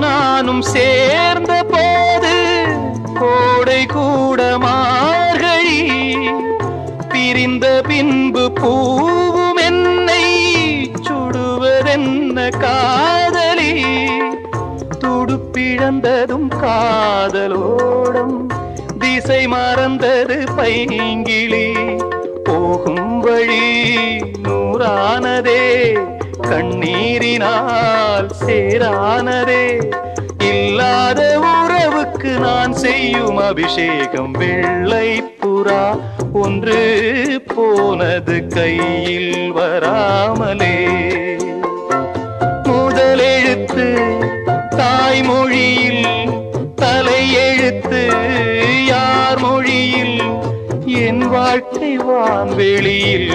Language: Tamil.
நானும் சேர்ந்த போது கோடை கூட மார்கழி, பிரிந்த பின்பு பூவும் என்னை சுடுவதென்ன காதலி, துடுப்பிழந்ததும் காதலோடம் திசை மறந்தது பைங்கிளி, போகும் வழி நூறானதே கண்ணீரினால் சேரானதே, இல்லாத உறவுக்கு நான் செய்யும் அபிஷேகம் வெள்ளை புறா ஒன்று போனது கையில் வராமலே. முதலெழுத்து தாய்மொழியில், தலையெழுத்து யார் மொழியில், என் வாழ்க்கை வான்வெளியில்.